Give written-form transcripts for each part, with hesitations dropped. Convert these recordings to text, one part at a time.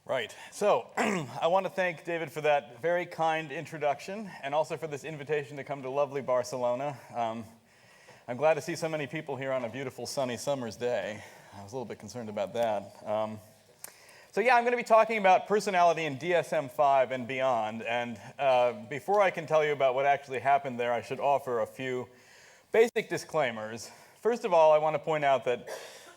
Right. So I want to thank David for that very kind introduction and also for this invitation to come to lovely Barcelona. I'm glad to see so many people here on a beautiful sunny summer's day. I was a little bit concerned about that. So yeah, I'm going to be talking about personality in DSM-5 and beyond. And before I can tell you about what actually happened there, I should offer a few basic disclaimers. First of all, I want to point out that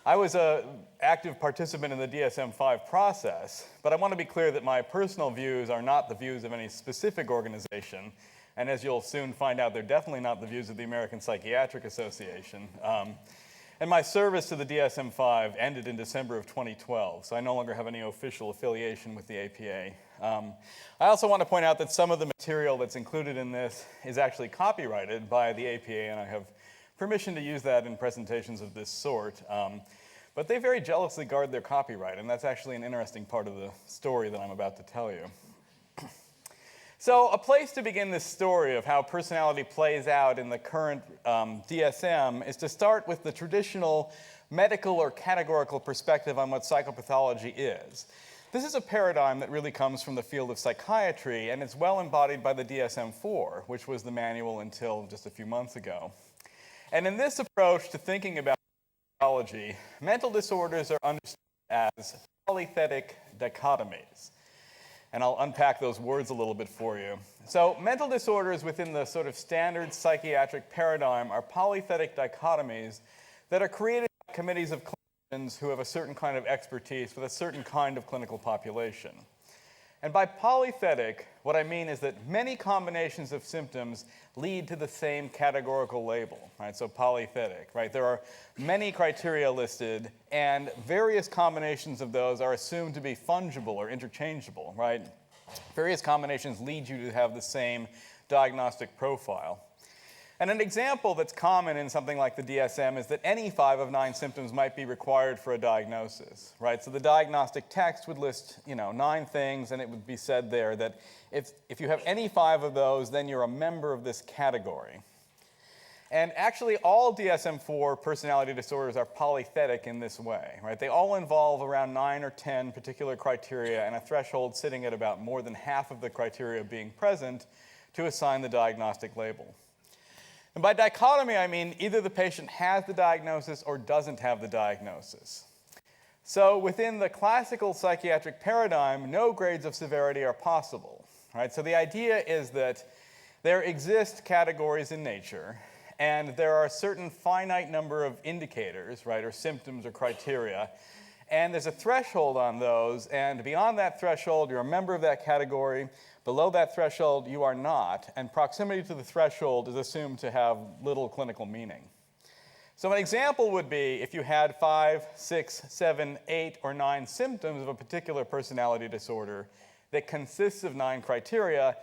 I was an active participant in the DSM-5 process, but I want to be clear that my personal views are not the views of any specific organization, and as you'll soon find out, they're definitely not the views of the American Psychiatric Association. And my service to the DSM-5 ended in December of 2012, so I no longer have any official affiliation with the APA. I also want to point out that some of the material that's included in this is actually copyrighted by the APA, and I have permission to use that in presentations of this sort. But they very jealously guard their copyright, and that's actually an interesting part of the story that I'm about to tell you. So a place to begin this story of how personality plays out in the current DSM is to start with the traditional medical or categorical perspective on what psychopathology is. This is a paradigm that really comes from the field of psychiatry, and it's well embodied by the DSM-4, which was the manual until just a few months ago. And in this approach to thinking about pathology, mental disorders are understood as polythetic dichotomies. And I'll unpack those words a little bit for you. So mental disorders within the sort of standard psychiatric paradigm are polythetic dichotomies that are created by committees of clinicians who have a certain kind of expertise with a certain kind of clinical population. And by polythetic, what I mean is that many combinations of symptoms lead to the same categorical label, right? So polythetic, right? There are many criteria listed, and various combinations of those are assumed to be fungible or interchangeable, right? Various combinations lead you to have the same diagnostic profile. And an example that's common in something like the DSM is that any 5 of 9 symptoms might be required for a diagnosis, right? So the diagnostic text would list, 9 things, and it would be said there that if you have any 5 of those, then you're a member of this category. And actually, all DSM-4 personality disorders are polythetic in this way, right? They all involve around 9 or 10 particular criteria and a threshold sitting at about more than half of the criteria being present to assign the diagnostic label. And by dichotomy, I mean either the patient has the diagnosis or doesn't have the diagnosis. So within the classical psychiatric paradigm, no grades of severity are possible, right? So the idea is that there exist categories in nature, and there are a certain finite number of indicators, right, or symptoms or criteria, and there's a threshold on those, and beyond that threshold, you're a member of that category. Below that threshold, you are not, and proximity to the threshold is assumed to have little clinical meaning. So an example would be if you had 5, 6, 7, 8, or 9 symptoms of a particular personality disorder that consists of 9 criteria,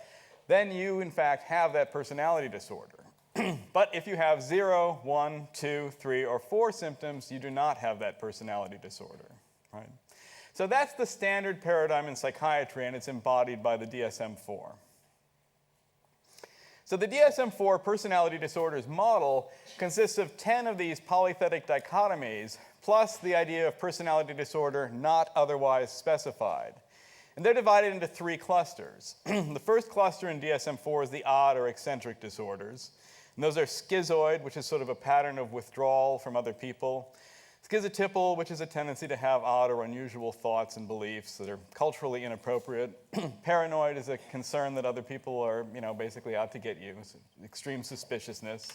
then you, in fact, have that personality disorder. But if you have 0, 1, 2, 3, or 4 symptoms, you do not have that personality disorder, right? So that's the standard paradigm in psychiatry, and it's embodied by the DSM-4. So the DSM-4 personality disorders model consists of 10 of these polythetic dichotomies, plus the idea of personality disorder not otherwise specified. And they're divided into 3 clusters. The first cluster in DSM-4 is the odd or eccentric disorders. And those are schizoid, which is sort of a pattern of withdrawal from other people. Schizotypal, which is a tendency to have odd or unusual thoughts and beliefs that are culturally inappropriate. Paranoid is a concern that other people are, basically out to get you. It's extreme suspiciousness.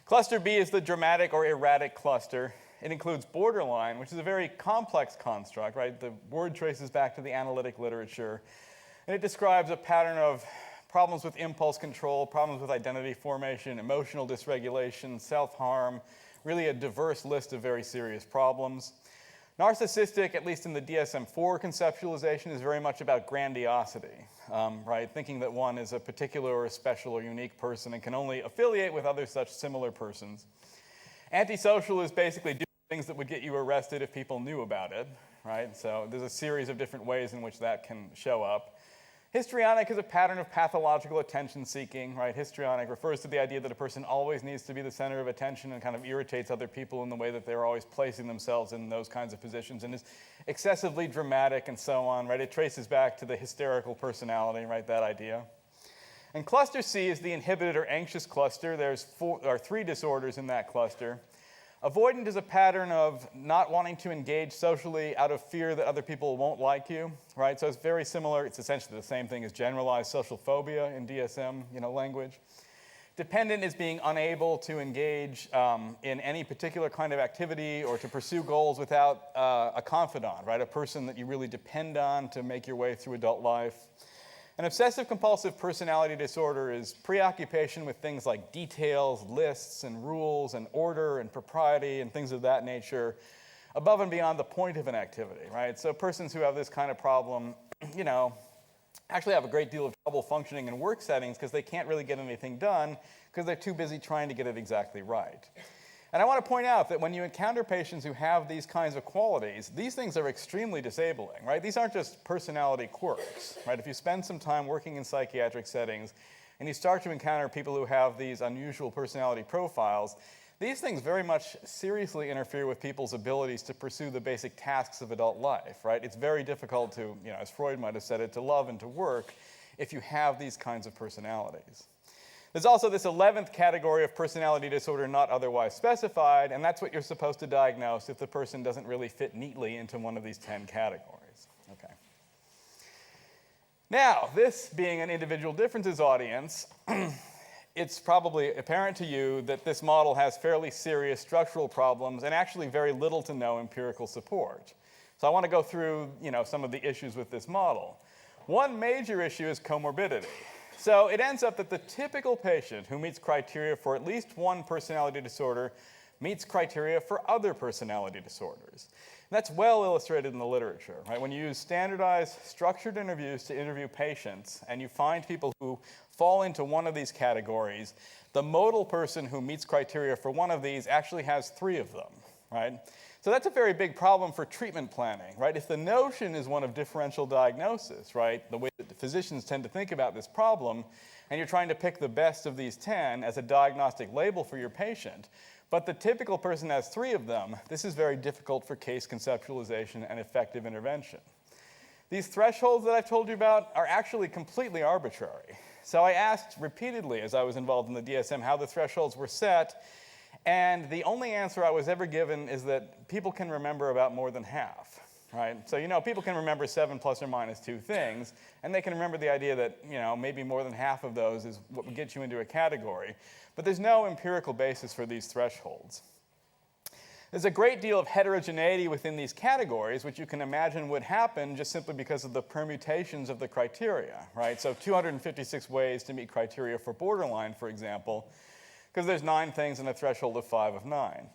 Cluster B is the dramatic or erratic cluster. It includes borderline, which is a very complex construct, right? The word traces back to the analytic literature. And it describes a pattern of problems with impulse control, problems with identity formation, emotional dysregulation, self-harm, really a diverse list of very serious problems. Narcissistic, at least in the DSM-4 conceptualization, is very much about grandiosity, right? Thinking that one is a particular or a special or unique person and can only affiliate with other such similar persons. Antisocial is basically doing things that would get you arrested if people knew about it, right? So there's a series of different ways in which that can show up. Histrionic is a pattern of pathological attention seeking, right? Histrionic refers to the idea that a person always needs to be the center of attention and kind of irritates other people in the way that they're always placing themselves in those kinds of positions and is excessively dramatic and so on, right? It traces back to the hysterical personality, right? That idea. And cluster C is the inhibited or anxious cluster. There's 3 disorders in that cluster. Avoidant is a pattern of not wanting to engage socially out of fear that other people won't like you, right? So it's very similar. It's essentially the same thing as generalized social phobia in DSM, language. Dependent is being unable to engage in any particular kind of activity or to pursue goals without a confidant, right? A person that you really depend on to make your way through adult life. An obsessive-compulsive personality disorder is preoccupation with things like details, lists, and rules, and order, and propriety, and things of that nature, above and beyond the point of an activity, right? So persons who have this kind of problem, actually have a great deal of trouble functioning in work settings because they can't really get anything done because they're too busy trying to get it exactly right. And I want to point out that when you encounter patients who have these kinds of qualities, these things are extremely disabling, right? These aren't just personality quirks, right? If you spend some time working in psychiatric settings and you start to encounter people who have these unusual personality profiles, these things very much seriously interfere with people's abilities to pursue the basic tasks of adult life, right? It's very difficult to, as Freud might have said it, to love and to work if you have these kinds of personalities. There's also this 11th category of personality disorder not otherwise specified, and that's what you're supposed to diagnose if the person doesn't really fit neatly into one of these 10 categories. Okay. Now, this being an individual differences audience, it's probably apparent to you that this model has fairly serious structural problems and actually very little to no empirical support. So I want to go through, some of the issues with this model. One major issue is comorbidity. So it ends up that the typical patient who meets criteria for at least one personality disorder meets criteria for other personality disorders. And that's well illustrated in the literature, right? When you use standardized, structured interviews to interview patients and you find people who fall into one of these categories, the modal person who meets criteria for one of these actually has 3 of them, right? So that's a very big problem for treatment planning, right? If the notion is one of differential diagnosis, right, the way that the physicians tend to think about this problem, and you're trying to pick the best of these 10 as a diagnostic label for your patient, but the typical person has 3 of them, this is very difficult for case conceptualization and effective intervention. These thresholds that I've told you about are actually completely arbitrary. So I asked repeatedly as I was involved in the DSM how the thresholds were set, and the only answer I was ever given is that people can remember about more than half, right? So, people can remember 7 plus or minus 2 things, and they can remember the idea that, maybe more than half of those is what would get you into a category. But there's no empirical basis for these thresholds. There's a great deal of heterogeneity within these categories, which you can imagine would happen just simply because of the permutations of the criteria, right? So 256 ways to meet criteria for borderline, for example, because there's 9 things and a threshold of 5 of 9.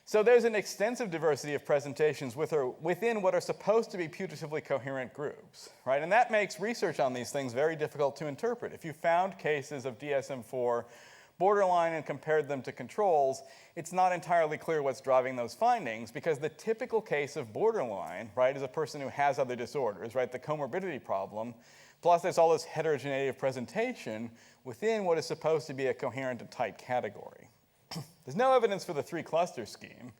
So there's an extensive diversity of presentations within what are supposed to be putatively coherent groups, right? And that makes research on these things very difficult to interpret. If you found cases of DSM-4 borderline and compared them to controls, it's not entirely clear what's driving those findings because the typical case of borderline, right, is a person who has other disorders, right, the comorbidity problem, plus there's all this heterogeneity of presentation within what is supposed to be a coherent and tight category. There's no evidence for the 3-cluster scheme.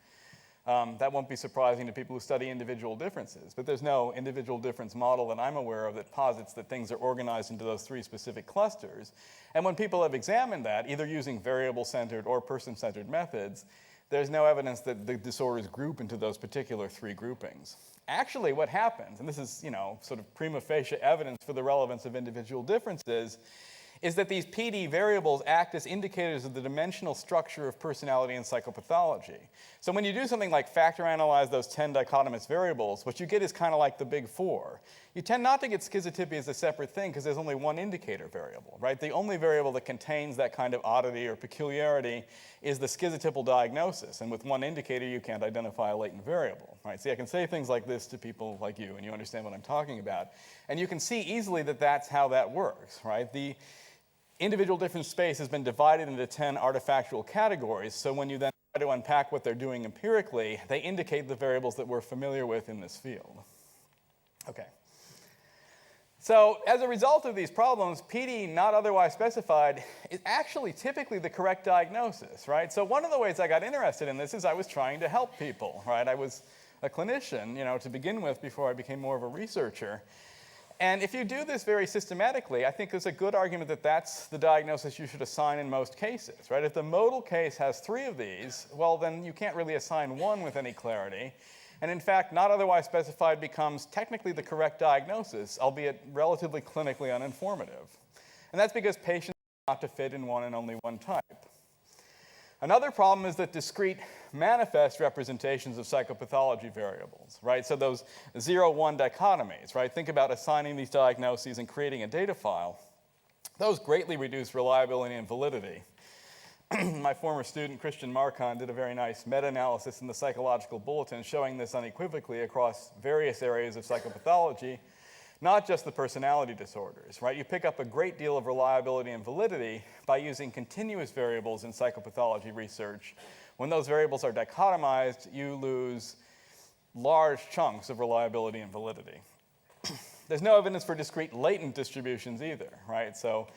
That won't be surprising to people who study individual differences, but there's no individual difference model that I'm aware of that posits that things are organized into those 3 specific clusters. And when people have examined that, either using variable-centered or person-centered methods, there's no evidence that the disorders group into those particular 3 groupings. Actually, what happens, and this is, sort of prima facie evidence for the relevance of individual differences, is that these PD variables act as indicators of the dimensional structure of personality in psychopathology. So when you do something like factor analyze those 10 dichotomous variables, what you get is kind of like the big 4. You tend not to get schizotypia as a separate thing because there's only one indicator variable, right? The only variable that contains that kind of oddity or peculiarity is the schizotypal diagnosis, and with one indicator you can't identify a latent variable, right? See, I can say things like this to people like you, and you understand what I'm talking about, and you can see easily that that's how that works, right? The individual difference space has been divided into 10 artifactual categories, so when you then try to unpack what they're doing empirically, they indicate the variables that we're familiar with in this field. Okay. So as a result of these problems, PD not otherwise specified is actually typically the correct diagnosis, right? So one of the ways I got interested in this is I was trying to help people, right? I was a clinician, to begin with before I became more of a researcher. And if you do this very systematically, I think there's a good argument that that's the diagnosis you should assign in most cases, right? If the modal case has 3 of these, well, then you can't really assign one with any clarity. And in fact, not otherwise specified becomes technically the correct diagnosis, albeit relatively clinically uninformative. And that's because patients are not to fit in one and only one type. Another problem is that discrete manifest representations of psychopathology variables, right? So those 0-1 dichotomies, right? Think about assigning these diagnoses and creating a data file. Those greatly reduce reliability and validity. My former student, Christian Marcon, did a very nice meta-analysis in the Psychological Bulletin showing this unequivocally across various areas of psychopathology, not just the personality disorders, right? You pick up a great deal of reliability and validity by using continuous variables in psychopathology research. When those variables are dichotomized, you lose large chunks of reliability and validity. There's no evidence for discrete latent distributions either, right? So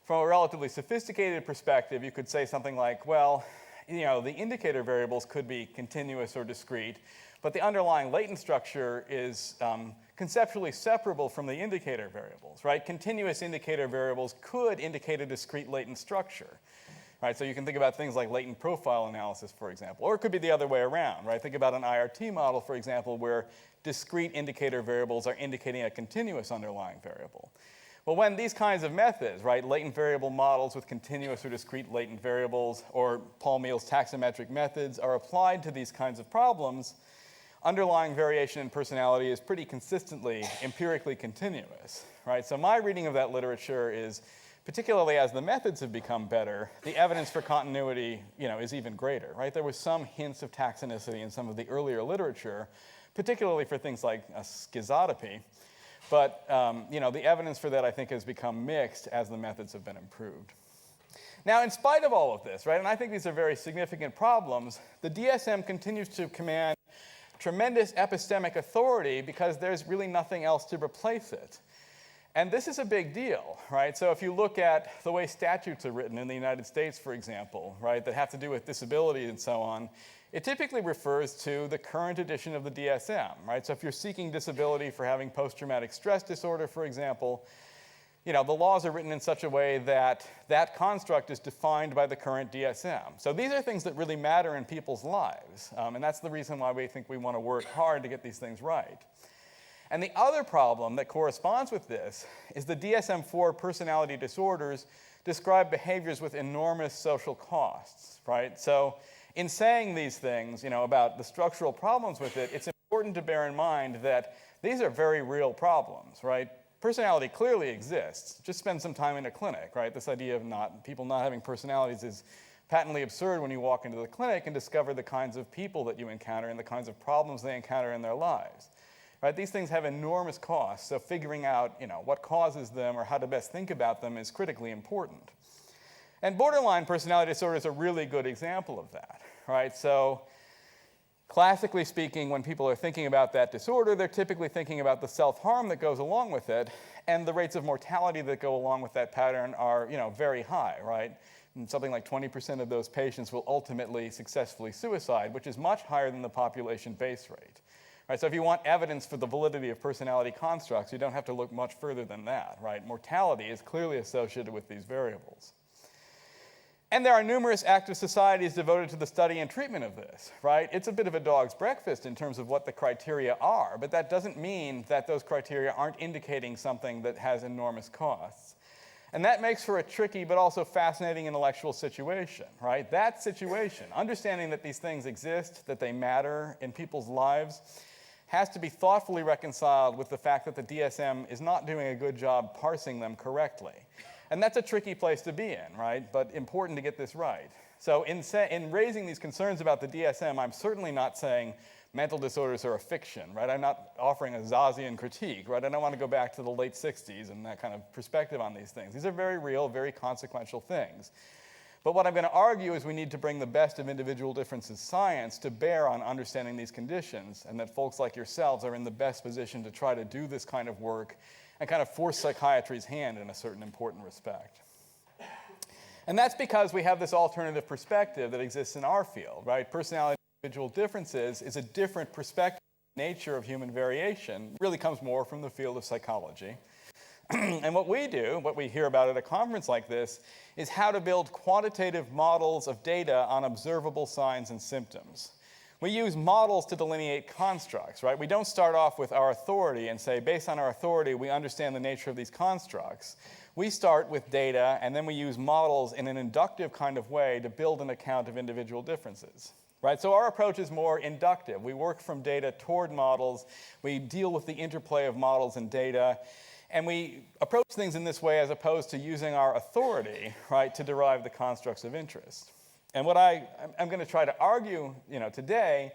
from a relatively sophisticated perspective, you could say something like, well, the indicator variables could be continuous or discrete, but the underlying latent structure is conceptually separable from the indicator variables, right? Continuous indicator variables could indicate a discrete latent structure, right? So you can think about things like latent profile analysis, for example, or it could be the other way around, right? Think about an IRT model, for example, where discrete indicator variables are indicating a continuous underlying variable. Well, when these kinds of methods, right, latent variable models with continuous or discrete latent variables, or Paul Meehl's taxometric methods are applied to these kinds of problems, underlying variation in personality is pretty consistently empirically continuous, right? So my reading of that literature is, particularly as the methods have become better, the evidence for continuity, is even greater, right? There was some hints of taxonicity in some of the earlier literature, particularly for things like schizotopy. But the evidence for that, I think, has become mixed as the methods have been improved. Now, in spite of all of this, right, and I think these are very significant problems, the DSM continues to command tremendous epistemic authority because there's really nothing else to replace it. And this is a big deal, right? So if you look at the way statutes are written in the United States, for example, right, that have to do with disability and so on, it typically refers to the current edition of the DSM, right? So if you're seeking disability for having post-traumatic stress disorder, for example, the laws are written in such a way that that construct is defined by the current DSM. So these are things that really matter in people's lives, and that's the reason why we think we want to work hard to get these things right. And the other problem that corresponds with this is the DSM-4 personality disorders describe behaviors with enormous social costs, right? So in saying these things, about the structural problems with it, it's important to bear in mind that these are very real problems, right? Personality clearly exists. Just spend some time in a clinic, right? This idea of people not having personalities is patently absurd when you walk into the clinic and discover the kinds of people that you encounter and the kinds of problems they encounter in their lives. Right? These things have enormous costs, so figuring out what causes them or how to best think about them is critically important. And borderline personality disorder is a really good example of that, right? So classically speaking, when people are thinking about that disorder, they're typically thinking about the self-harm that goes along with it, and the rates of mortality that go along with that pattern are very high, right? And something like 20% of those patients will ultimately successfully suicide, which is much higher than the population base rate. Right, so if you want evidence for the validity of personality constructs, you don't have to look much further than that, right? Mortality is clearly associated with these variables. And there are numerous active societies devoted to the study and treatment of this, right? It's a bit of a dog's breakfast in terms of what the criteria are, but that doesn't mean that those criteria aren't indicating something that has enormous costs. And that makes for a tricky but also fascinating intellectual situation, right? That situation, understanding that these things exist, that they matter in people's lives, has to be thoughtfully reconciled with the fact that the DSM is not doing a good job parsing them correctly. And that's a tricky place to be in, right? But important to get this right. So in raising these concerns about the DSM, I'm certainly not saying mental disorders are a fiction, right? I'm not offering a Zazian critique, right? I don't want to go back to the late 60s and that kind of perspective on these things. These are very real, very consequential things. But what I'm going to argue is we need to bring the best of individual differences science to bear on understanding these conditions, and that folks like yourselves are in the best position to try to do this kind of work and kind of forced psychiatry's hand in a certain important respect. And that's because we have this alternative perspective that exists in our field, right? Personality and individual differences is a different perspective. Nature of human variation really comes more from the field of psychology. And what we do, what we hear about at a conference like this, is how to build quantitative models of data on observable signs and symptoms. We use models to delineate constructs, right? We don't start off with our authority and say, based on our authority, we understand the nature of these constructs. We start with data, and then we use models in an inductive kind of way to build an account of individual differences. Right? So our approach is more inductive. We work from data toward models. We deal with the interplay of models and data. And we approach things in this way as opposed to using our authority, right, to derive the constructs of interest. And what I'm going to try to argue, today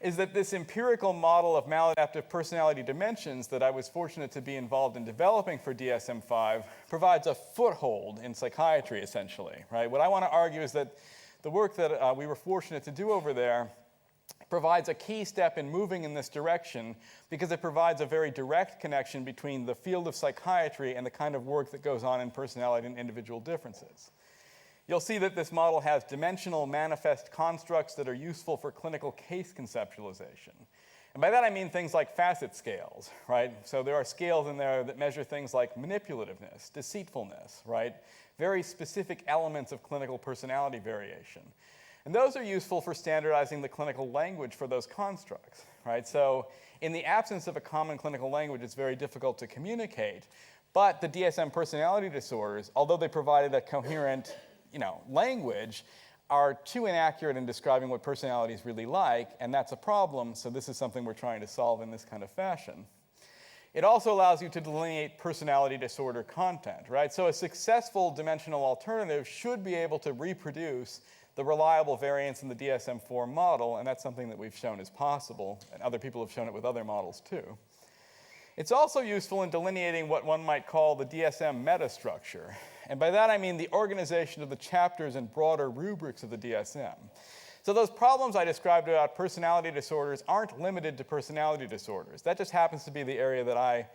is that this empirical model of maladaptive personality dimensions that I was fortunate to be involved in developing for DSM-5 provides a foothold in psychiatry, essentially. Right? What I want to argue is that the work that we were fortunate to do over there provides a key step in moving in this direction because it provides a very direct connection between the field of psychiatry and the kind of work that goes on in personality and individual differences. You'll see that this model has dimensional manifest constructs that are useful for clinical case conceptualization. And by that I mean things like facet scales, right? So there are scales in there that measure things like manipulativeness, deceitfulness, right? Very specific elements of clinical personality variation. And those are useful for standardizing the clinical language for those constructs, right? So in the absence of a common clinical language, it's very difficult to communicate. But the DSM personality disorders, although they provided a coherent, language, are too inaccurate in describing what personality is really like, and that's a problem, so this is something we're trying to solve in this kind of fashion. It also allows you to delineate personality disorder content, right? So a successful dimensional alternative should be able to reproduce the reliable variance in the DSM-4 model, and that's something that we've shown is possible, and other people have shown it with other models too. It's also useful in delineating what one might call the Dsm Meta Structure, and by that I mean the organization of the chapters and broader rubrics of the DSM. So those problems I described about personality disorders aren't limited to personality disorders. That just happens to be the area that I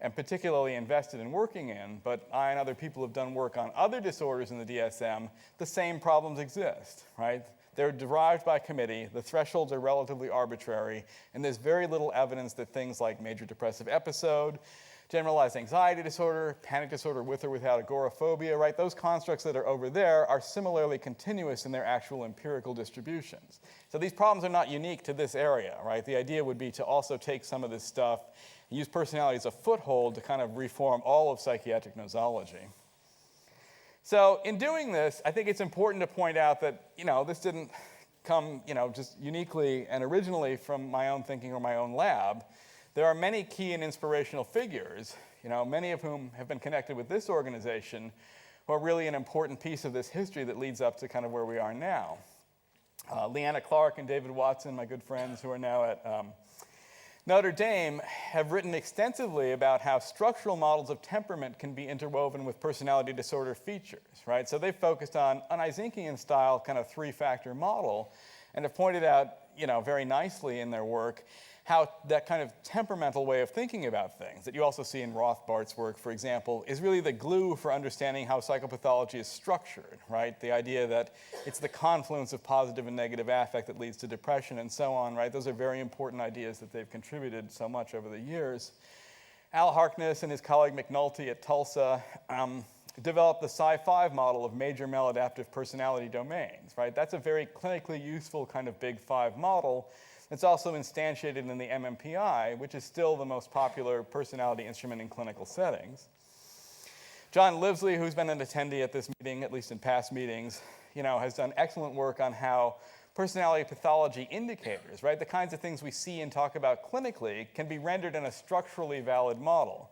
am particularly invested in working in, but I and other people have done work on other disorders in the DSM. The same problems exist, right? They're derived by committee, the thresholds are relatively arbitrary, and there's very little evidence that things like major depressive episode, generalized anxiety disorder, panic disorder with or without agoraphobia, right? Those constructs that are over there are similarly continuous in their actual empirical distributions. So these problems are not unique to this area, right? The idea would be to also take some of this stuff and use personality as a foothold to kind of reform all of psychiatric nosology. So in doing this, I think it's important to point out that, this didn't come, just uniquely and originally from my own thinking or my own lab. There are many key and inspirational figures, many of whom have been connected with this organization, who are really an important piece of this history that leads up to kind of where we are now. Leanna Clark and David Watson, my good friends who are now at Notre Dame, have written extensively about how structural models of temperament can be interwoven with personality disorder features, right? So they've focused on an Issinkian style kind of three-factor model and have pointed out, very nicely in their work how that kind of temperamental way of thinking about things that you also see in Rothbart's work, for example, is really the glue for understanding how psychopathology is structured, right? The idea that it's the confluence of positive and negative affect that leads to depression and so on, right? Those are very important ideas that they've contributed so much over the years. Al Harkness and his colleague McNulty at Tulsa developed the Psi-5 model of major maladaptive personality domains, right? That's a very clinically useful kind of big five model. It's also instantiated in the MMPI, which is still the most popular personality instrument in clinical settings. John Livesley, who's been an attendee at this meeting, at least in past meetings, has done excellent work on how personality pathology indicators, right, the kinds of things we see and talk about clinically, can be rendered in a structurally valid model.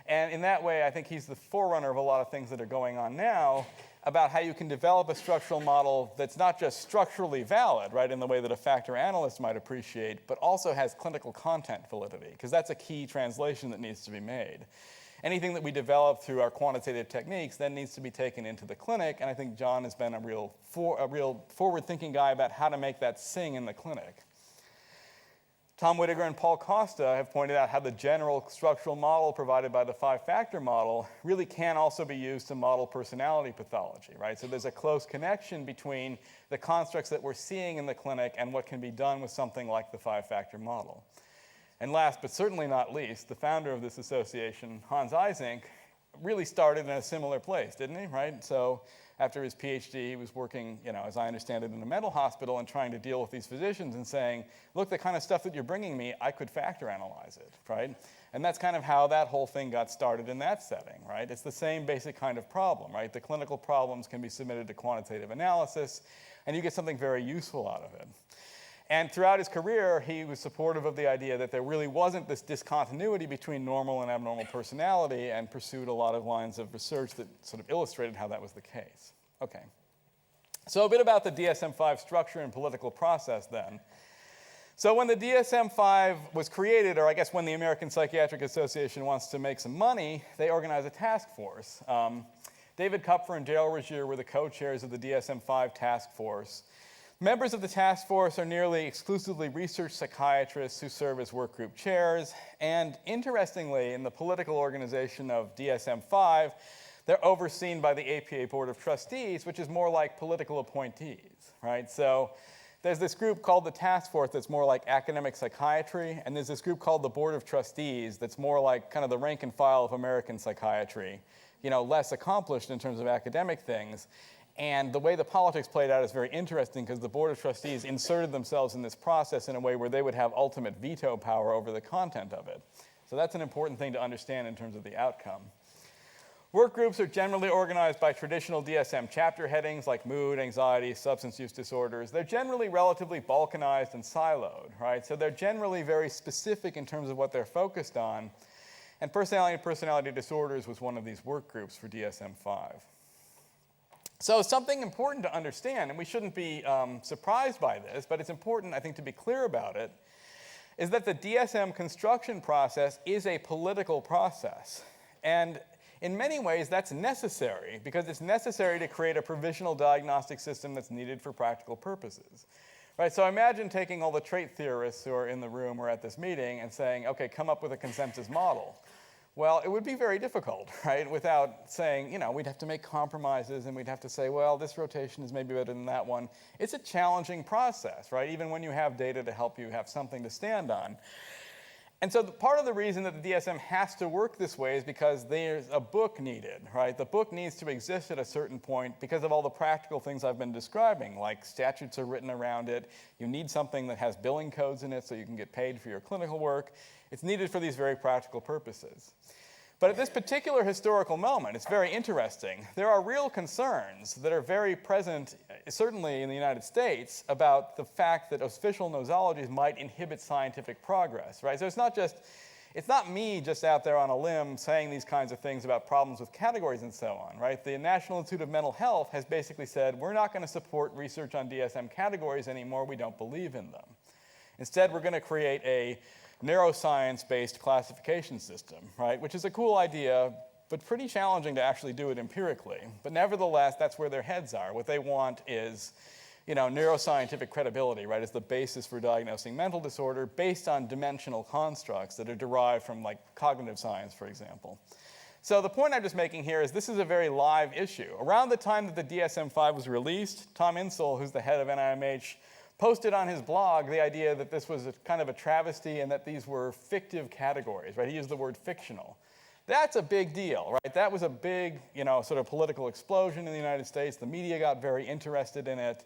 And in that way, I think he's the forerunner of a lot of things that are going on now about how you can develop a structural model that's not just structurally valid, right, in the way that a factor analyst might appreciate, but also has clinical content validity, because that's a key translation that needs to be made. Anything that we develop through our quantitative techniques then needs to be taken into the clinic, and I think John has been a real forward-thinking guy about how to make that sing in the clinic. Tom Whittaker and Paul Costa have pointed out how the general structural model provided by the five-factor model really can also be used to model personality pathology, right? So there's a close connection between the constructs that we're seeing in the clinic and what can be done with something like the five-factor model. And last, but certainly not least, the founder of this association, Hans Eysenck, really started in a similar place, didn't he, right? So after his PhD, he was working, as I understand it, in a mental hospital and trying to deal with these physicians and saying, look, the kind of stuff that you're bringing me, I could factor analyze it, right? And that's kind of how that whole thing got started in that setting, right? It's the same basic kind of problem, right? The clinical problems can be submitted to quantitative analysis, and you get something very useful out of it. And throughout his career, he was supportive of the idea that there really wasn't this discontinuity between normal and abnormal personality, and pursued a lot of lines of research that sort of illustrated how that was the case. Okay. So a bit about the DSM-5 structure and political process then. So when the DSM-5 was created, or I guess when the American Psychiatric Association wants to make some money, they organize a task force. David Kupfer and Dale Rogier were the co-chairs of the DSM-5 task force. Members of the task force are nearly exclusively research psychiatrists who serve as work group chairs, and interestingly, in the political organization of DSM-5, they're overseen by the APA Board of Trustees, which is more like political appointees, right? So there's this group called the task force that's more like academic psychiatry, and there's this group called the Board of Trustees that's more like kind of the rank and file of American psychiatry, less accomplished in terms of academic things. And the way the politics played out is very interesting because the Board of Trustees inserted themselves in this process in a way where they would have ultimate veto power over the content of it. So that's an important thing to understand in terms of the outcome. Work groups are generally organized by traditional DSM chapter headings like mood, anxiety, substance use disorders. They're generally relatively balkanized and siloed, right? So they're generally very specific in terms of what they're focused on. And personality disorders was one of these work groups for DSM-5. So something important to understand, and we shouldn't be surprised by this, but it's important, I think, to be clear about it, is that the DSM construction process is a political process. And in many ways, that's necessary, because it's necessary to create a provisional diagnostic system that's needed for practical purposes. Right, so imagine taking all the trait theorists who are in the room or at this meeting and saying, okay, come up with a consensus model. Well, it would be very difficult, right, without saying, we'd have to make compromises and we'd have to say, well, this rotation is maybe better than that one. It's a challenging process, right, even when you have data to help you have something to stand on. And so part of the reason that the DSM has to work this way is because there's a book needed, right? The book needs to exist at a certain point because of all the practical things I've been describing, like statutes are written around it. You need something that has billing codes in it so you can get paid for your clinical work. It's needed for these very practical purposes. But at this particular historical moment, it's very interesting. There are real concerns that are very present, certainly in the United States, about the fact that official nosologies might inhibit scientific progress, right? So it's not me just out there on a limb saying these kinds of things about problems with categories and so on, right? The National Institute of Mental Health has basically said, we're not going to support research on DSM categories anymore. We don't believe in them. Instead, we're going to create a neuroscience-based classification system, right? Which is a cool idea, but pretty challenging to actually do it empirically. But nevertheless, that's where their heads are. What they want is, neuroscientific credibility, right, as the basis for diagnosing mental disorder based on dimensional constructs that are derived from, like, cognitive science, for example. So the point I'm just making here is this is a very live issue. Around the time that the DSM-5 was released, Tom Insel, who's the head of NIMH, posted on his blog the idea that this was kind of a travesty and that these were fictive categories, right? He used the word fictional. That's a big deal, right? That was a big, sort of political explosion in the United States. The media got very interested in it.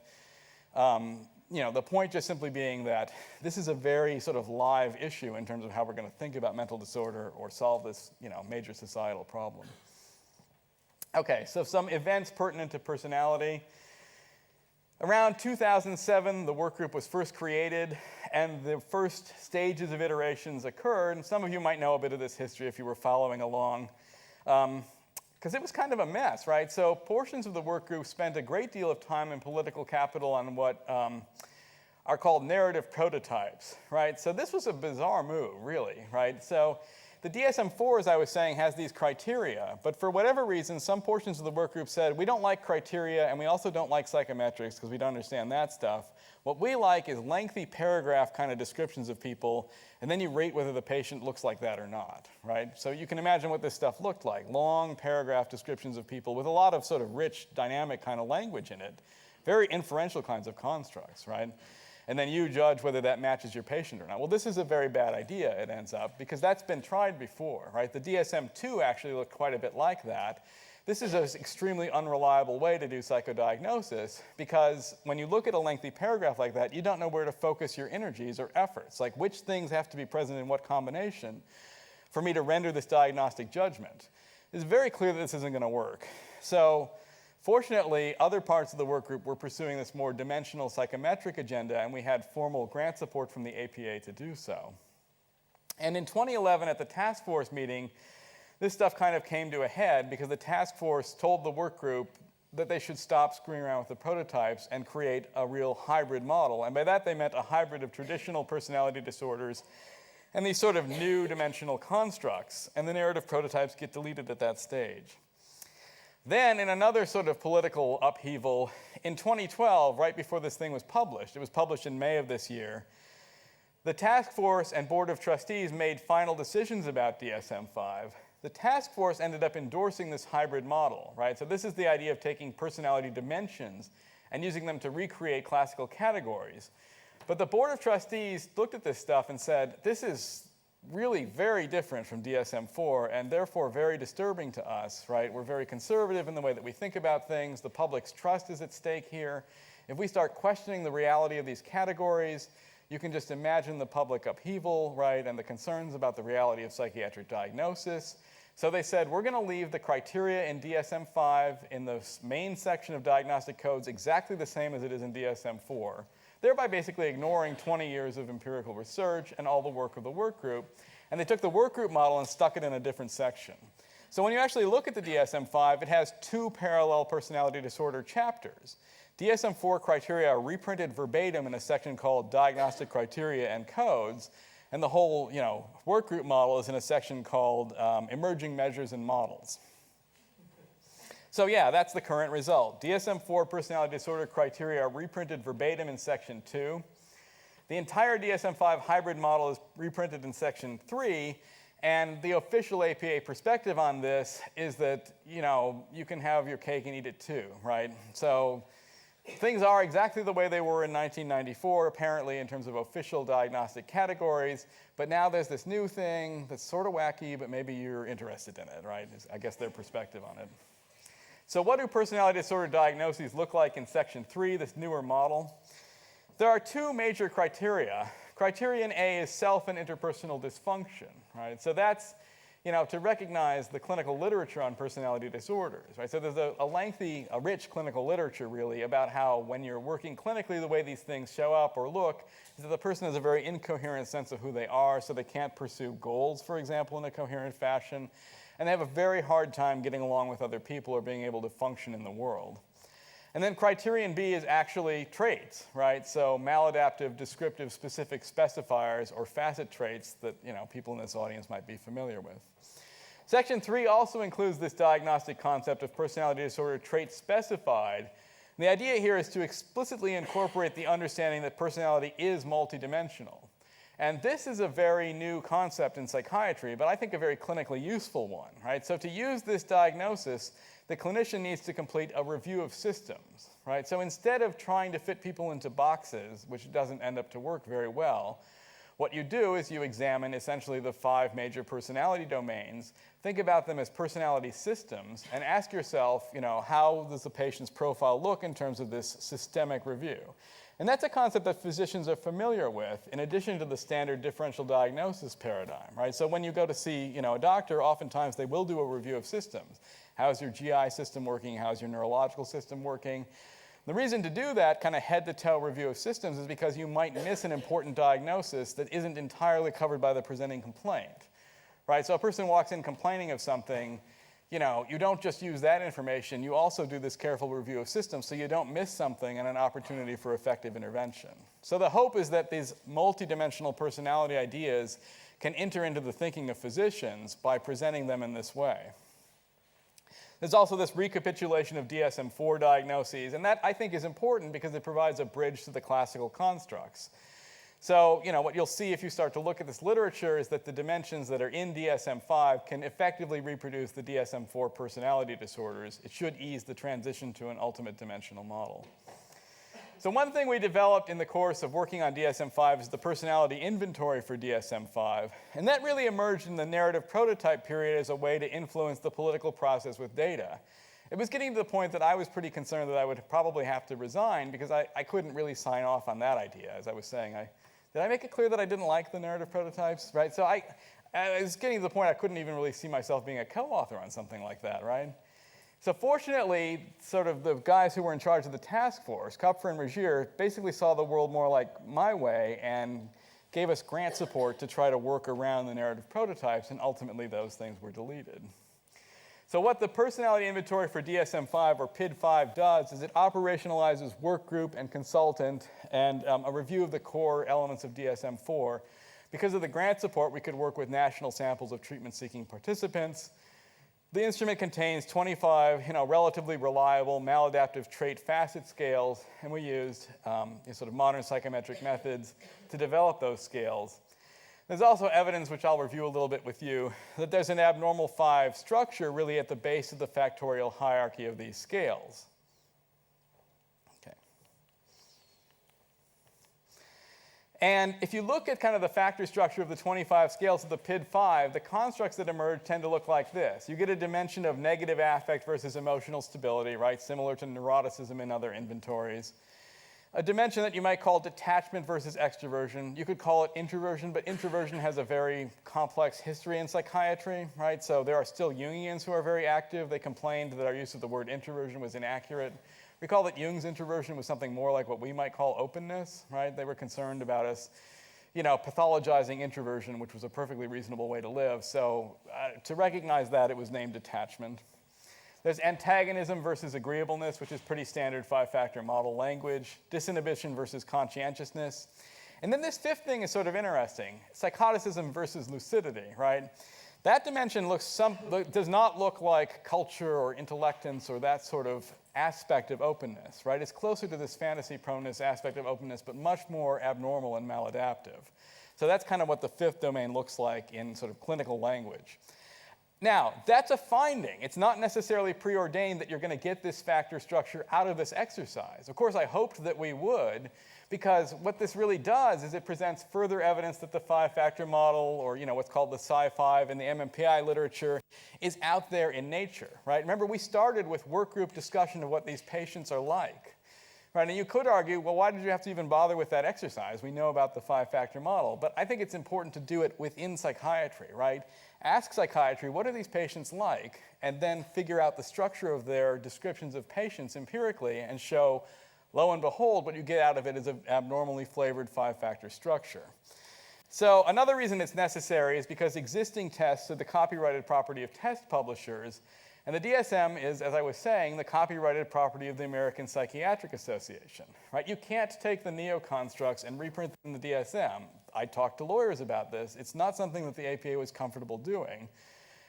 The point just simply being that this is a very sort of live issue in terms of how we're going to think about mental disorder or solve this, major societal problem. Okay, so some events pertinent to personality. Around 2007, the work group was first created, and the first stages of iterations occurred. And some of you might know a bit of this history if you were following along, because it was kind of a mess, right? So portions of the work group spent a great deal of time and political capital on what are called narrative prototypes, right? So this was a bizarre move, really, right? So the DSM-4, as I was saying, has these criteria, but for whatever reason, some portions of the work group said, we don't like criteria, and we also don't like psychometrics because we don't understand that stuff. What we like is lengthy paragraph kind of descriptions of people, and then you rate whether the patient looks like that or not, right? So you can imagine what this stuff looked like, long paragraph descriptions of people with a lot of sort of rich, dynamic kind of language in it, very inferential kinds of constructs, right? And then you judge whether that matches your patient or not. Well, this is a very bad idea, it ends up, because that's been tried before, right? The DSM-2 actually looked quite a bit like that. This is an extremely unreliable way to do psychodiagnosis, because when you look at a lengthy paragraph like that, you don't know where to focus your energies or efforts, like which things have to be present in what combination for me to render this diagnostic judgment. It's very clear that this isn't going to work. So fortunately, other parts of the work group were pursuing this more dimensional psychometric agenda, and we had formal grant support from the APA to do so. And in 2011, at the task force meeting, this stuff kind of came to a head because the task force told the work group that they should stop screwing around with the prototypes and create a real hybrid model. And by that, they meant a hybrid of traditional personality disorders and these sort of new dimensional constructs. And the narrative prototypes get deleted at that stage. Then, in another sort of political upheaval, in 2012, right before this thing was published, it was published in May of this year, the task force and board of trustees made final decisions about DSM-5. The task force ended up endorsing this hybrid model, right? So this is the idea of taking personality dimensions and using them to recreate classical categories. But the board of trustees looked at this stuff and said, this is really very different from DSM-4 and therefore very disturbing to us, right? We're very conservative in the way that we think about things. The public's trust is at stake here. If we start questioning the reality of these categories, you can just imagine the public upheaval, right, and the concerns about the reality of psychiatric diagnosis. So they said, we're going to leave the criteria in DSM-5 in the main section of diagnostic codes exactly the same as it is in DSM-4, thereby basically ignoring 20 years of empirical research and all the work of the work group. And they took the work group model and stuck it in a different section. So when you actually look at the DSM-5, it has two parallel personality disorder chapters. DSM-4 criteria are reprinted verbatim in a section called Diagnostic Criteria and Codes, and the whole work group model is in a section called Emerging Measures and Models. So yeah, that's the current result. DSM-4 personality disorder criteria are reprinted verbatim in section 2. The entire DSM-5 hybrid model is reprinted in section 3, and the official APA perspective on this is that you can have your cake and eat it too, right? So things are exactly the way they were in 1994, apparently, in terms of official diagnostic categories. But now there's this new thing that's sort of wacky, but maybe you're interested in it, right? Is, I guess, their perspective on it. So what do personality disorder diagnoses look like in Section 3, this newer model? There are two major criteria. Criterion A is self and interpersonal dysfunction, right? So that's to recognize the clinical literature on personality disorders, right? So there's a rich clinical literature, really, about how when you're working clinically, the way these things show up or look is that the person has a very incoherent sense of who they are, so they can't pursue goals, for example, in a coherent fashion, and they have a very hard time getting along with other people or being able to function in the world. And then criterion B is actually traits, right? So maladaptive, descriptive, specific specifiers or facet traits that people in this audience might be familiar with. Section 3 also includes this diagnostic concept of personality disorder trait specified. And the idea here is to explicitly incorporate the understanding that personality is multidimensional. And this is a very new concept in psychiatry, but I think a very clinically useful one, right? So to use this diagnosis, the clinician needs to complete a review of systems, right? So instead of trying to fit people into boxes, which doesn't end up to work very well, what you do is you examine essentially the 5 major personality domains, think about them as personality systems, and ask yourself, how does the patient's profile look in terms of this systemic review? And that's a concept that physicians are familiar with, in addition to the standard differential diagnosis paradigm, right? So when you go to see, a doctor, oftentimes they will do a review of systems. How's your GI system working? How's your neurological system working? The reason to do that kind of head-to-toe review of systems is because you might miss an important diagnosis that isn't entirely covered by the presenting complaint, right? So a person walks in complaining of something, you don't just use that information, you also do this careful review of systems so you don't miss something and an opportunity for effective intervention. So the hope is that these multidimensional personality ideas can enter into the thinking of physicians by presenting them in this way. There's also this recapitulation of DSM-4 diagnoses, and that I think is important because it provides a bridge to the classical constructs. So, what you'll see if you start to look at this literature is that the dimensions that are in DSM-5 can effectively reproduce the DSM-4 personality disorders. It should ease the transition to an ultimate dimensional model. So one thing we developed in the course of working on DSM-5 is the personality inventory for DSM-5, and that really emerged in the narrative prototype period as a way to influence the political process with data. It was getting to the point that I was pretty concerned that I would probably have to resign because I couldn't really sign off on that idea. As I was saying, did I make it clear that I didn't like the narrative prototypes, right? So I was getting to the point I couldn't even really see myself being a co-author on something like that, right? So fortunately, sort of the guys who were in charge of the task force, Kupfer and Regier, basically saw the world more like my way and gave us grant support to try to work around the narrative prototypes, and ultimately those things were deleted. So what the personality inventory for DSM-5 or PID-5 does is it operationalizes work group and consultant and a review of the core elements of DSM-4. Because of the grant support, we could work with national samples of treatment-seeking participants. The instrument contains 25 relatively reliable maladaptive trait facet scales, and we used sort of modern psychometric methods to develop those scales. There's also evidence, which I'll review a little bit with you, that there's an abnormal 5 structure really at the base of the factorial hierarchy of these scales. And if you look at kind of the factor structure of the 25 scales of the PID-5, the constructs that emerge tend to look like this. You get a dimension of negative affect versus emotional stability, right, similar to neuroticism in other inventories. A dimension that you might call detachment versus extroversion. You could call it introversion, but introversion has a very complex history in psychiatry, right? So there are still Jungians who are very active. They complained that our use of the word introversion was inaccurate. Recall that Jung's introversion was something more like what we might call openness, right? They were concerned about us, pathologizing introversion, which was a perfectly reasonable way to live. So to recognize that, it was named detachment. There's antagonism versus agreeableness, which is pretty standard 5-factor model language. Disinhibition versus conscientiousness. And then this 5th thing is sort of interesting. Psychoticism versus lucidity, right? That dimension does not look like culture or intellectance or that sort of aspect of openness, right? It's closer to this fantasy proneness aspect of openness, but much more abnormal and maladaptive. So that's kind of what the 5th domain looks like in sort of clinical language. Now, that's a finding. It's not necessarily preordained that you're going to get this factor structure out of this exercise. Of course, I hoped that we would, because what this really does is it presents further evidence that the 5-factor model, or what's called the Psi-5 in the MMPI literature, is out there in nature, right? Remember, we started with work group discussion of what these patients are like, right? And you could argue, well, why did you have to even bother with that exercise? We know about the 5-factor model, but I think it's important to do it within psychiatry, right? Ask psychiatry, what are these patients like? And then figure out the structure of their descriptions of patients empirically and show, lo and behold, what you get out of it is an abnormally flavored 5-factor structure. So another reason it's necessary is because existing tests are the copyrighted property of test publishers, and the DSM is, as I was saying, the copyrighted property of the American Psychiatric Association, right? You can't take the neo-constructs and reprint them in the DSM. I talked to lawyers about this. It's not something that the APA was comfortable doing,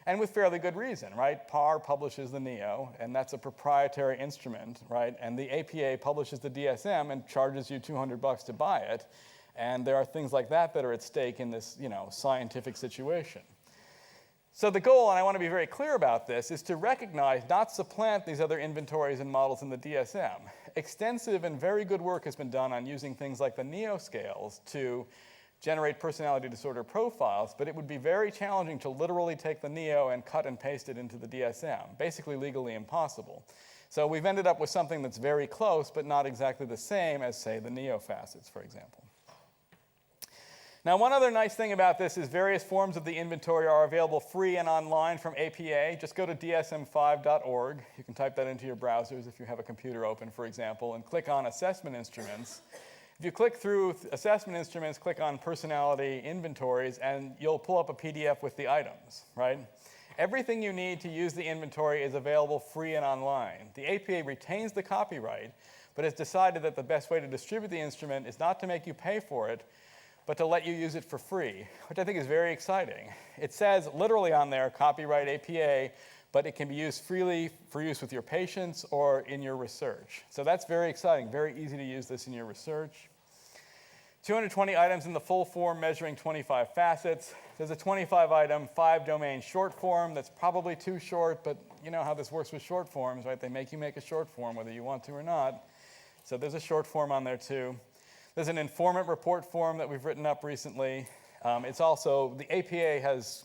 and with fairly good reason, right? PAR publishes the NEO, and that's a proprietary instrument, right? And the APA publishes the DSM and charges you $200 to buy it, and there are things like that that are at stake in this, scientific situation. So the goal, and I want to be very clear about this, is to recognize, not supplant these other inventories and models in the DSM. Extensive and very good work has been done on using things like the NEO scales to generate personality disorder profiles, but it would be very challenging to literally take the NEO and cut and paste it into the DSM, basically legally impossible. So we've ended up with something that's very close, but not exactly the same as, say, the NEO facets, for example. Now, one other nice thing about this is various forms of the inventory are available free and online from APA. Just go to dsm5.org. You can type that into your browsers if you have a computer open, for example, and click on Assessment Instruments. If you click through Assessment Instruments, click on Personality Inventories, and you'll pull up a PDF with the items, right? Everything you need to use the inventory is available free and online. The APA retains the copyright, but has decided that the best way to distribute the instrument is not to make you pay for it, but to let you use it for free, which I think is very exciting. It says literally on there, copyright APA, but it can be used freely for use with your patients or in your research. So that's very exciting, very easy to use this in your research. 220 items in the full form measuring 25 facets. There's a 25 item, 5 domain short form that's probably too short, but you know how this works with short forms, right? They make you make a short form whether you want to or not. So there's a short form on there too. There's an informant report form that we've written up recently. It's also, the APA has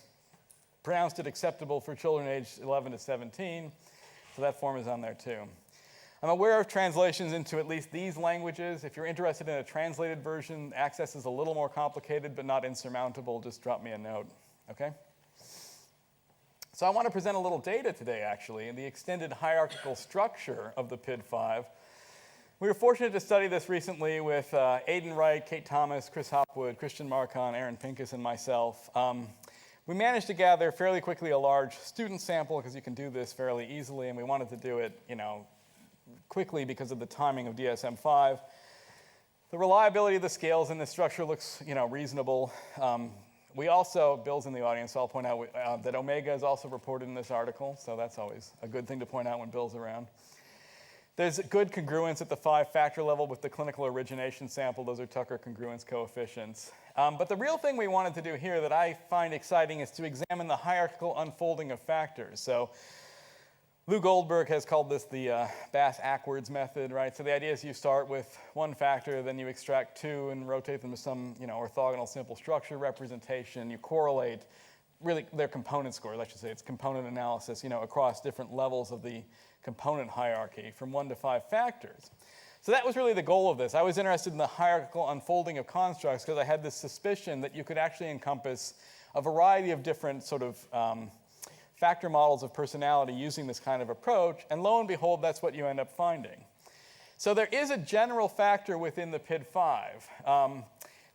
pronounced it acceptable for children aged 11 to 17, so that form is on there too. I'm aware of translations into at least these languages. If you're interested in a translated version, access is a little more complicated but not insurmountable. Just drop me a note, okay? So I want to present a little data today, actually, in the extended hierarchical structure of the PID-5. We were fortunate to study this recently with Aidan Wright, Kate Thomas, Chris Hopwood, Christian Marcon, Aaron Pincus, and myself. We managed to gather fairly quickly a large student sample because you can do this fairly easily, and we wanted to do it, quickly because of the timing of DSM-5. The reliability of the scales in this structure looks, reasonable. We also, Bill's in the audience, so I'll point out that omega is also reported in this article, so that's always a good thing to point out when Bill's around. There's good congruence at the 5-factor level with the clinical origination sample. Those are Tucker congruence coefficients. But the real thing we wanted to do here that I find exciting is to examine the hierarchical unfolding of factors. So Lou Goldberg has called this the Bass-Ackwards method, right? So the idea is you start with one factor, then you extract 2 and rotate them to some orthogonal simple structure representation. You correlate really their component scores, I should say. It's component analysis, across different levels of the component hierarchy from 1 to 5 factors. So that was really the goal of this. I was interested in the hierarchical unfolding of constructs because I had this suspicion that you could actually encompass a variety of different sort of factor models of personality using this kind of approach, and lo and behold, that's what you end up finding. So there is a general factor within the PID-5.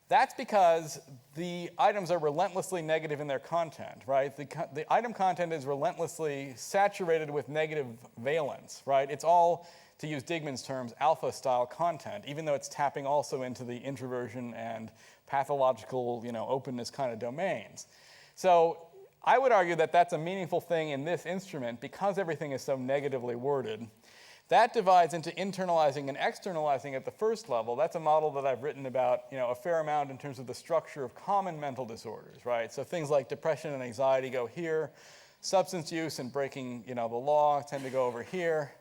That's because the items are relentlessly negative in their content, right? The item content is relentlessly saturated with negative valence, right? It's all, to use Digman's terms, alpha-style content, even though it's tapping also into the introversion and pathological, openness kind of domains. So I would argue that that's a meaningful thing in this instrument because everything is so negatively worded. That divides into internalizing and externalizing at the first level. That's a model that I've written about, a fair amount in terms of the structure of common mental disorders, right? So things like depression and anxiety go here. Substance use and breaking, the law tend to go over here.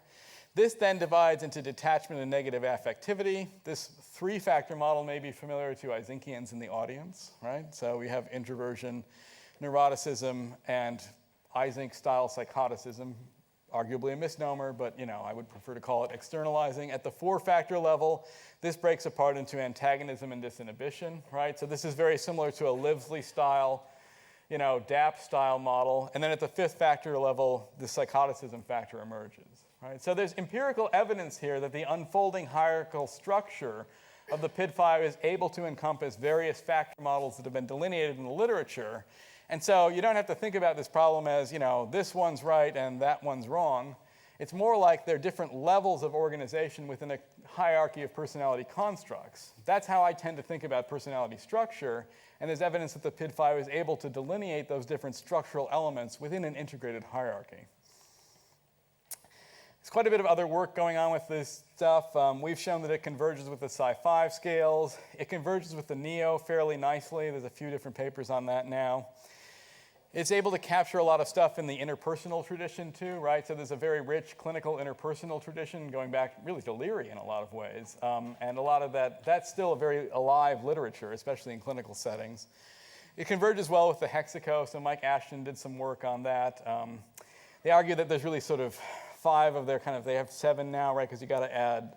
This then divides into detachment and negative affectivity. This 3-factor model may be familiar to Izinkians in the audience, right? So we have introversion, neuroticism, and Isink-style psychoticism. Arguably a misnomer, but I would prefer to call it externalizing. At the 4-factor level, this breaks apart into antagonism and disinhibition, right? So this is very similar to a Livesley-style, DAP-style model. And then at the 5th factor level, the psychoticism factor emerges, right? So there's empirical evidence here that the unfolding hierarchical structure of the PID-5 is able to encompass various factor models that have been delineated in the literature. And so you don't have to think about this problem as, this one's right and that one's wrong. It's more like there are different levels of organization within a hierarchy of personality constructs. That's how I tend to think about personality structure, and there's evidence that the PID-5 is able to delineate those different structural elements within an integrated hierarchy. There's quite a bit of other work going on with this stuff. We've shown that it converges with the Psi-5 scales. It converges with the NEO fairly nicely. There's a few different papers on that now. It's able to capture a lot of stuff in the interpersonal tradition too, right? So there's a very rich clinical interpersonal tradition going back really to Leary in a lot of ways. And a lot of that's still a very alive literature, especially in clinical settings. It converges well with the Hexaco, so Mike Ashton did some work on that. They argue that there's really sort of 5 of their they have 7 now, right? Because you got to add,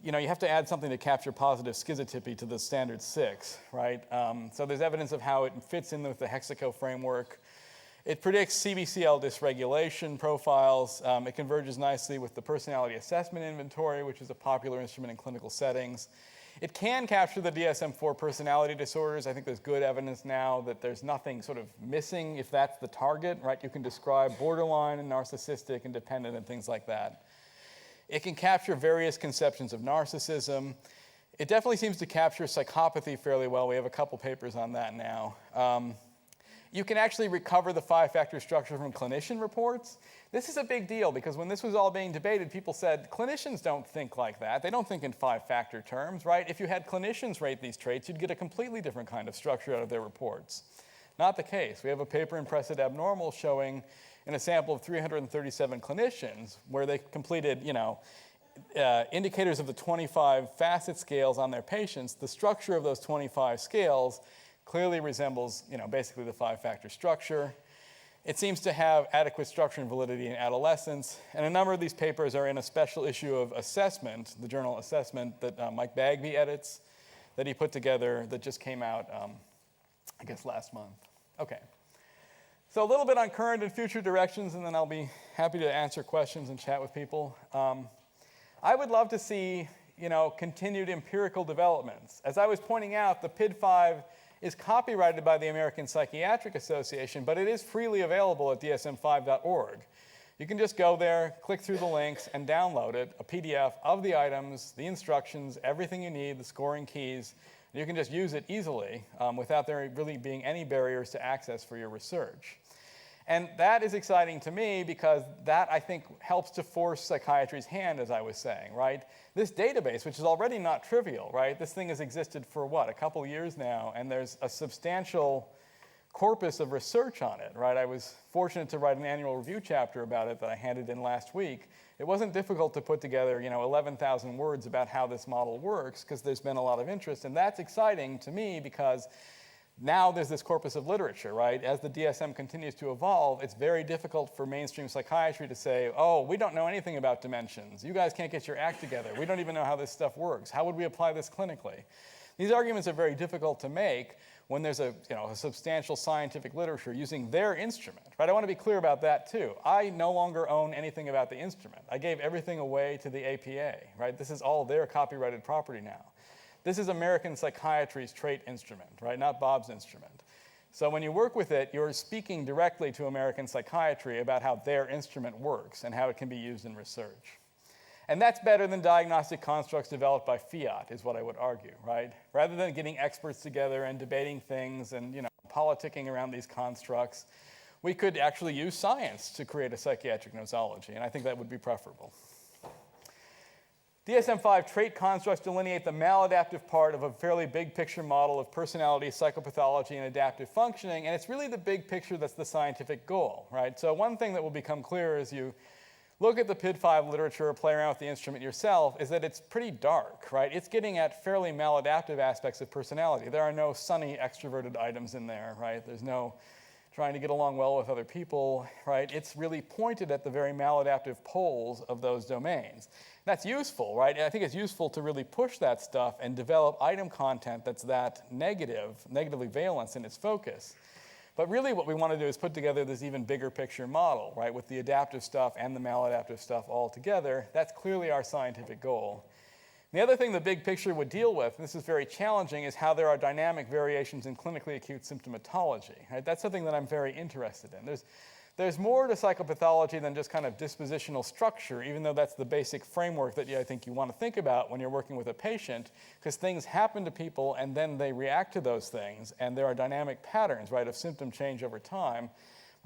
you have to add something to capture positive schizotypy to the standard 6, right? So there's evidence of how it fits in with the Hexaco framework. It predicts CBCL dysregulation profiles. It converges nicely with the personality assessment inventory, which is a popular instrument in clinical settings. It can capture the DSM-4 personality disorders. I think there's good evidence now that there's nothing sort of missing if that's the target, right? You can describe borderline and narcissistic and dependent and things like that. It can capture various conceptions of narcissism. It definitely seems to capture psychopathy fairly well. We have a couple papers on that now. You can actually recover the 5-factor structure from clinician reports. This is a big deal because when this was all being debated, people said, clinicians don't think like that. They don't think in 5-factor terms, right? If you had clinicians rate these traits, you'd get a completely different kind of structure out of their reports. Not the case. We have a paper in Precedent Abnormal showing in a sample of 337 clinicians where they completed, indicators of the 25 facet scales on their patients. The structure of those 25 scales clearly resembles, basically the 5-factor structure. It seems to have adequate structure and validity in adolescence, and a number of these papers are in a special issue of Assessment, the journal Assessment, that Mike Bagby edits, that he put together, that just came out, I guess last month. Okay. So a little bit on current and future directions, and then I'll be happy to answer questions and chat with people. I would love to see, continued empirical developments. As I was pointing out, the PID-5 is copyrighted by the American Psychiatric Association, but it is freely available at dsm5.org. You can just go there, click through the links, and download it, a PDF of the items, the instructions, everything you need, the scoring keys. You can just use it easily without there really being any barriers to access for your research. And that is exciting to me because that, I think, helps to force psychiatry's hand, as I was saying, right? This database, which is already not trivial, right? This thing has existed for, a couple years now, and there's a substantial corpus of research on it, right? I was fortunate to write an annual review chapter about it that I handed in last week. It wasn't difficult to put together, 11,000 words about how this model works because there's been a lot of interest, and that's exciting to me because now there's this corpus of literature, right? As the DSM continues to evolve, it's very difficult for mainstream psychiatry to say, oh, we don't know anything about dimensions. You guys can't get your act together. We don't even know how this stuff works. How would we apply this clinically? These arguments are very difficult to make when there's a substantial scientific literature using their instrument, right? I want to be clear about that too. I no longer own anything about the instrument. I gave everything away to the APA, right? This is all their copyrighted property now. This is American Psychiatry's trait instrument, right? Not Bob's instrument. So when you work with it, you're speaking directly to American Psychiatry about how their instrument works and how it can be used in research. And that's better than diagnostic constructs developed by fiat, is what I would argue, right? Rather than getting experts together and debating things and, politicking around these constructs, we could actually use science to create a psychiatric nosology, and I think that would be preferable. DSM-5 trait constructs delineate the maladaptive part of a fairly big picture model of personality, psychopathology, and adaptive functioning, and it's really the big picture that's the scientific goal, right? So one thing that will become clear as you look at the PID-5 literature or play around with the instrument yourself is that it's pretty dark, right? It's getting at fairly maladaptive aspects of personality. There are no sunny extroverted items in there, right? There's no trying to get along well with other people, right? It's really pointed at the very maladaptive poles of those domains. That's useful, right? I think it's useful to really push that stuff and develop item content that's that negatively valence in its focus. But really what we want to do is put together this even bigger picture model, right, with the adaptive stuff and the maladaptive stuff all together. That's clearly our scientific goal. The other thing the big picture would deal with, and this is very challenging, is how there are dynamic variations in clinically acute symptomatology. Right? That's something that I'm very interested in. There's more to psychopathology than just kind of dispositional structure, even though that's the basic framework that I think you want to think about when you're working with a patient, because things happen to people and then they react to those things, and there are dynamic patterns, right, of symptom change over time.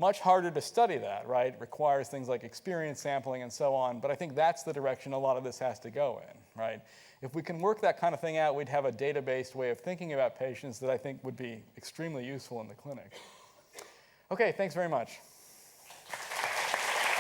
Much harder to study that, right? It requires things like experience sampling and so on, but I think that's the direction a lot of this has to go in, right? If we can work that kind of thing out, we'd have a data-based way of thinking about patients that I think would be extremely useful in the clinic. Okay, thanks very much.